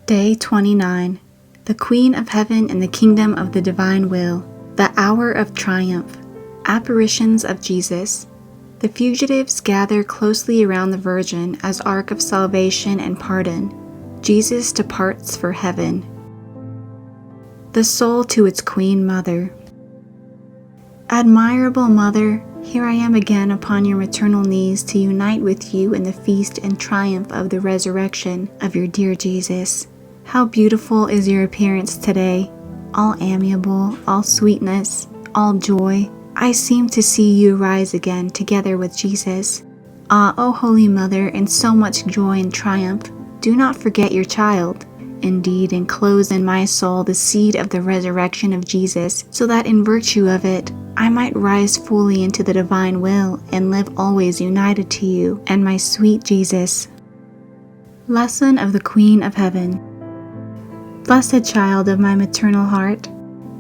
Day 29. The Queen of Heaven in the Kingdom of the Divine Will. The Hour of Triumph. Apparitions of Jesus. The fugitives gather closely around the Virgin as ark of salvation and pardon. Jesus departs for heaven. The soul to its Queen Mother. Admirable Mother, here I am again upon your maternal knees to unite with you in the feast and triumph of the resurrection of your dear Jesus. How beautiful is your appearance today, all amiable, all sweetness, all joy. I seem to see you rise again together with Jesus. Ah, O Holy Mother, in so much joy and triumph, do not forget your child. Indeed, enclose in my soul the seed of the resurrection of Jesus, so that in virtue of it, I might rise fully into the divine will and live always united to you and my sweet Jesus. Lesson of the Queen of Heaven. Blessed child of my maternal heart,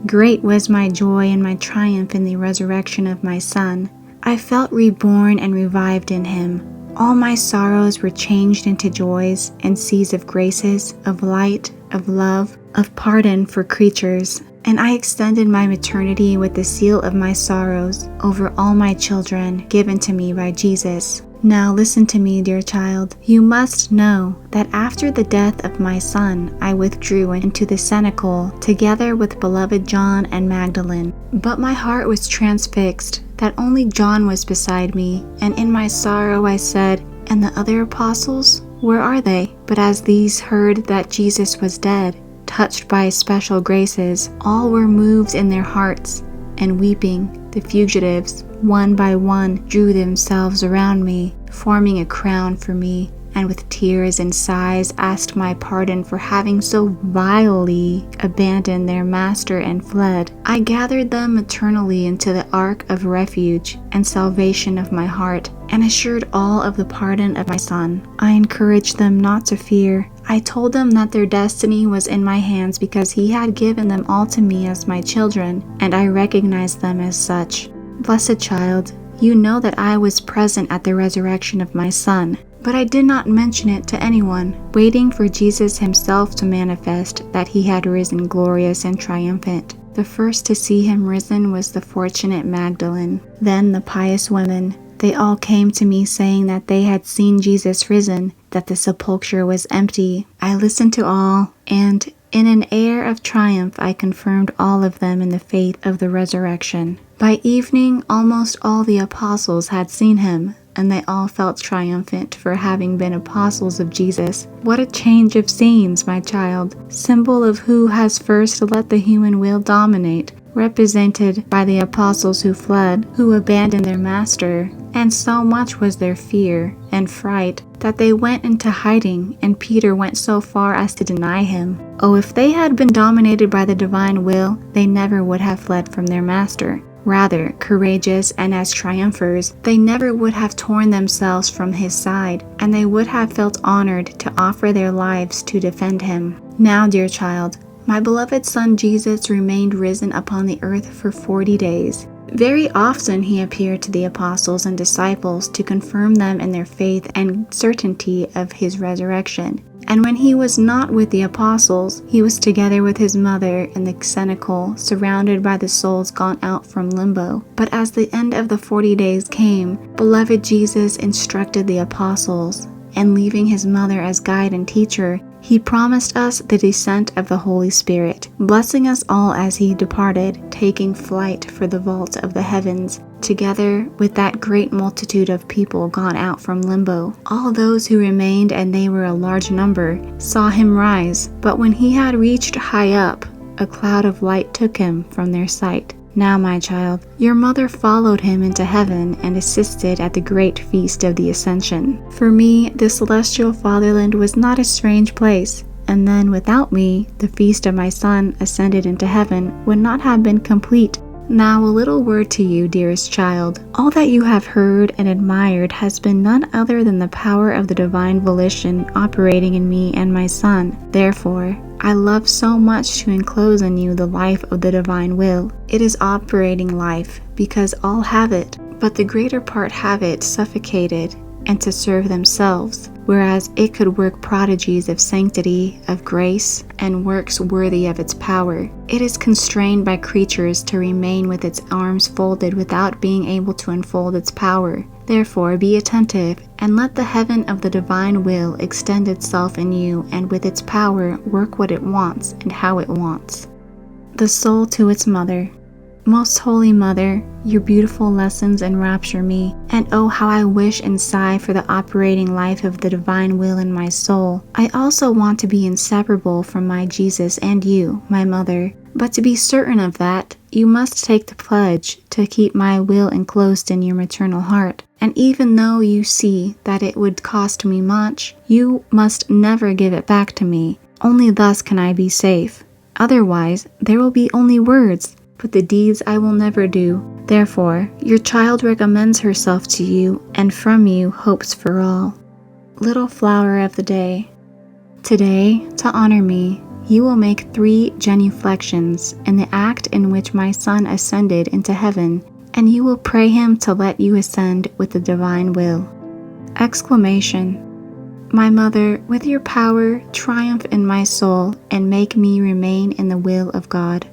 great was my joy and my triumph in the resurrection of my Son. I felt reborn and revived in him. All my sorrows were changed into joys and seas of graces, of light, of love, of pardon for creatures. And I extended my maternity with the seal of my sorrows over all my children given to me by Jesus. Now listen to me, dear child. You must know that after the death of my Son, I withdrew into the cenacle together with beloved John and Magdalene. But my heart was transfixed that only John was beside me, and in my sorrow I said, "And the other apostles? Where are they?" But as these heard that Jesus was dead, touched by special graces, all were moved in their hearts, and weeping, the fugitives, one by one, drew themselves around me, forming a crown for me, and with tears and sighs asked my pardon for having so vilely abandoned their master and fled. I gathered them maternally into the ark of refuge and salvation of my heart, and assured all of the pardon of my Son. I encouraged them not to fear. I told them that their destiny was in my hands because he had given them all to me as my children, and I recognized them as such. Blessed child, you know that I was present at the resurrection of my Son, but I did not mention it to anyone, waiting for Jesus himself to manifest that he had risen glorious and triumphant. The first to see him risen was the fortunate Magdalene, then the pious women. They all came to me saying that they had seen Jesus risen, that the sepulchre was empty. I listened to all, and in an air of triumph I confirmed all of them in the faith of the resurrection. By evening, almost all the apostles had seen him, and they all felt triumphant for having been apostles of Jesus. What a change of scenes, my child! Symbol of who has first let the human will dominate, represented by the apostles who fled, who abandoned their master, and so much was their fear and fright that they went into hiding, and Peter went so far as to deny him. Oh, if they had been dominated by the divine will, they never would have fled from their master. Rather, courageous and as triumphers, they never would have torn themselves from his side, and they would have felt honored to offer their lives to defend him. Now, dear child, my beloved Son Jesus remained risen upon the earth for 40 days. Very often he appeared to the apostles and disciples to confirm them in their faith and certainty of his resurrection. And when he was not with the apostles, he was together with his mother in the cenacle, surrounded by the souls gone out from limbo. But as the end of the 40 days came, beloved Jesus instructed the apostles, and leaving his mother as guide and teacher, he promised us the descent of the Holy Spirit, blessing us all as he departed, taking flight for the vault of the heavens, together with that great multitude of people gone out from limbo. All those who remained, and they were a large number, saw him rise, but when he had reached high up, a cloud of light took him from their sight. Now, my child, your mother followed him into heaven and assisted at the great feast of the Ascension. For me, the celestial fatherland was not a strange place, and then without me, the feast of my Son ascended into heaven would not have been complete. Now a little word to you, dearest child. All that you have heard and admired has been none other than the power of the divine volition operating in me and my Son. Therefore, I love so much to enclose in you the life of the divine will. It is operating life, because all have it, but the greater part have it suffocated and to serve themselves, whereas it could work prodigies of sanctity, of grace, and works worthy of its power. It is constrained by creatures to remain with its arms folded without being able to unfold its power. Therefore, be attentive, and let the heaven of the divine will extend itself in you, and with its power work what it wants and how it wants. The soul to its mother. Most Holy Mother, your beautiful lessons enrapture me, and oh how I wish and sigh for the operating life of the divine will in my soul. I also want to be inseparable from my Jesus and you, my Mother, but to be certain of that, you must take the pledge to keep my will enclosed in your maternal heart. And even though you see that it would cost me much, you must never give it back to me. Only thus can I be safe. Otherwise, there will be only words, but the deeds I will never do. Therefore, your child recommends herself to you, and from you hopes for all. Little Flower of the Day. Today, to honor me, you will make 3 genuflections in the act in which my Son ascended into heaven, and you will pray him to let you ascend with the divine will. Exclamation. My Mother, with your power, triumph in my soul, and make me remain in the will of God.